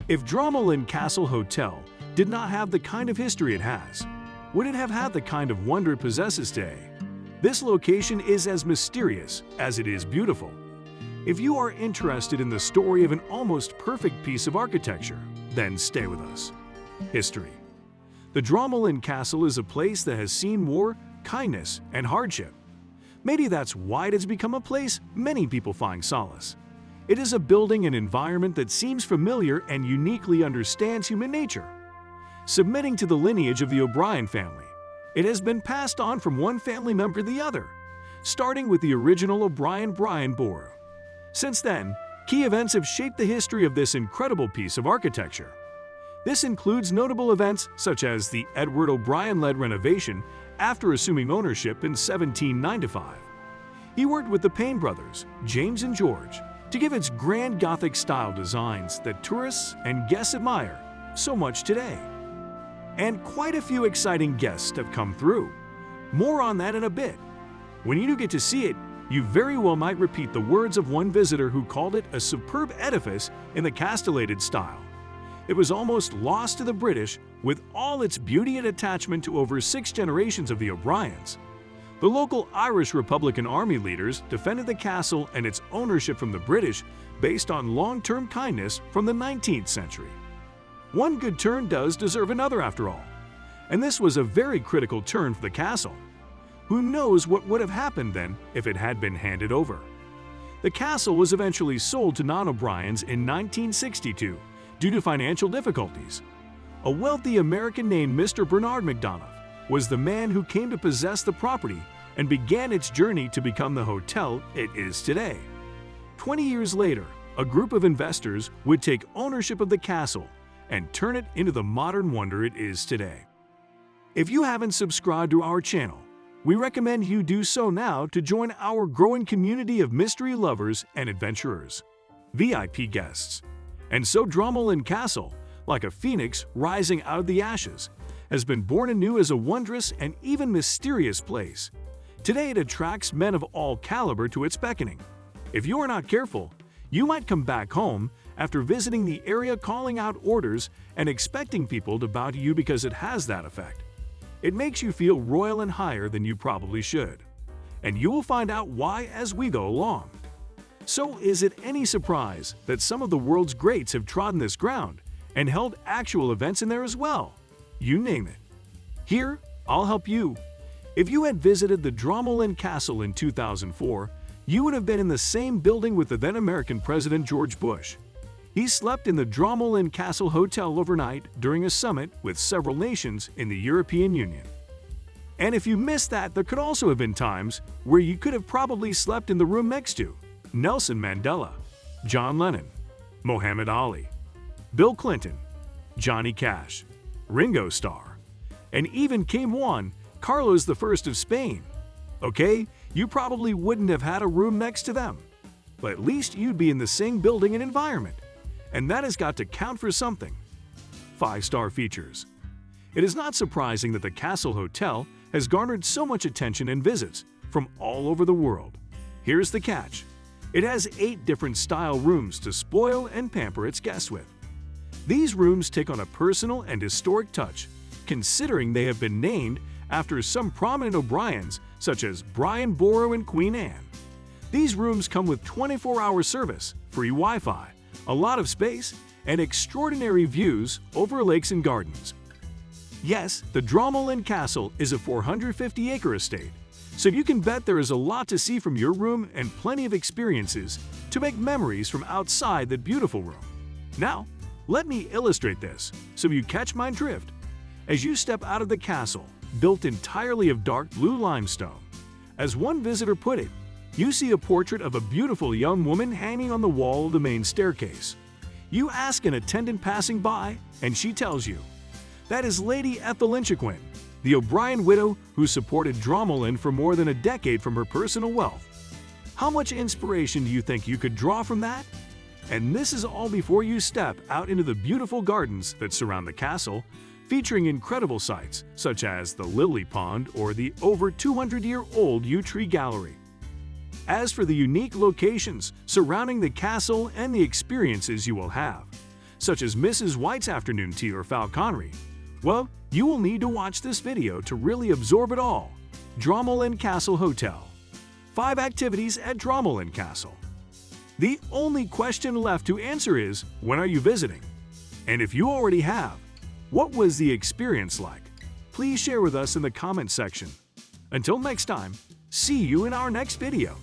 If DROMOLAND Castle Hotel did not have the kind of history it has, would it have had the kind of wonder it possesses today? This location is as mysterious as it is beautiful. If you are interested in the story of an almost perfect piece of architecture, then stay with us. History. The DROMOLAND Castle is a place that has seen war, kindness, and hardship. Maybe that's why it has become a place many people find solace. It is a building and environment that seems familiar and uniquely understands human nature. Submitting to the lineage of the O'Brien family, it has been passed on from one family member to the other, starting with the original O'Brien borough. Since then, key events have shaped the history of this incredible piece of architecture. This includes notable events such as the Edward O'Brien-led renovation after assuming ownership in 1795. He worked with the Payne brothers, James and George, to give its grand Gothic-style designs that tourists and guests admire so much today. And quite a few exciting guests have come through. More on that in a bit. When you do get to see it, you very well might repeat the words of one visitor who called it a superb edifice in the castellated style. It was almost lost to the British with all its beauty and attachment to over 6 generations of the O'Briens. The local Irish Republican Army leaders defended the castle and its ownership from the British based on long-term kindness from the 19th century. One good turn does deserve another after all, and this was a very critical turn for the castle. Who knows what would have happened then if it had been handed over? The castle was eventually sold to non-O'Briens in 1962 due to financial difficulties. A wealthy American named Mr. Bernard McDonough was the man who came to possess the property and began its journey to become the hotel it is today. 20 years later, a group of investors would take ownership of the castle and turn it into the modern wonder it is today. If you haven't subscribed to our channel, we recommend you do so now to join our growing community of mystery lovers and adventurers, VIP guests. And so DROMOLAND Castle, like a phoenix rising out of the ashes, has been born anew as a wondrous and even mysterious place. Today it attracts men of all caliber to its beckoning. If you are not careful, you might come back home after visiting the area calling out orders and expecting people to bow to you because it has that effect. It makes you feel royal and higher than you probably should. And you will find out why as we go along. So is it any surprise that some of the world's greats have trodden this ground and held actual events in there as well? You name it. Here, I'll help you. If you had visited the DROMOLAND Castle in 2004, you would have been in the same building with the then American President George Bush. He slept in the DROMOLAND Castle Hotel overnight during a summit with several nations in the European Union. And if you missed that, there could also have been times where you could have probably slept in the room next to Nelson Mandela, John Lennon, Muhammad Ali, Bill Clinton, Johnny Cash, Ringo Starr, and even King Juan Carlos I of Spain. Okay, you probably wouldn't have had a room next to them, but at least you'd be in the same building and environment, and that has got to count for something. 5-star features. It is not surprising that the Castle Hotel has garnered so much attention and visits from all over the world. Here's the catch. It has 8 different style rooms to spoil and pamper its guests with. These rooms take on a personal and historic touch, considering they have been named after some prominent O'Briens such as Brian Boru and Queen Anne. These rooms come with 24-hour service, free Wi-Fi, a lot of space, and extraordinary views over lakes and gardens. Yes, the DROMOLAND Castle is a 450-acre estate, so you can bet there is a lot to see from your room and plenty of experiences to make memories from outside that beautiful room. Now, let me illustrate this so you catch my drift. As you step out of the castle, built entirely of dark blue limestone, as one visitor put it, you see a portrait of a beautiful young woman hanging on the wall of the main staircase. You ask an attendant passing by, and she tells you, that is Lady Ethel Inchiquin, the O'Brien widow who supported DROMOLAND for more than a decade from her personal wealth. How much inspiration do you think you could draw from that? And this is all before you step out into the beautiful gardens that surround the castle, featuring incredible sights such as the Lily Pond or the over 200-year-old yew tree gallery. As for the unique locations surrounding the castle and the experiences you will have, such as Mrs. White's afternoon tea or falconry, well, you will need to watch this video to really absorb it all. Dromoland Castle Hotel. 5 activities at Dromoland Castle. The only question left to answer is, when are you visiting? And if you already have, what was the experience like? Please share with us in the comments section. Until next time, see you in our next video.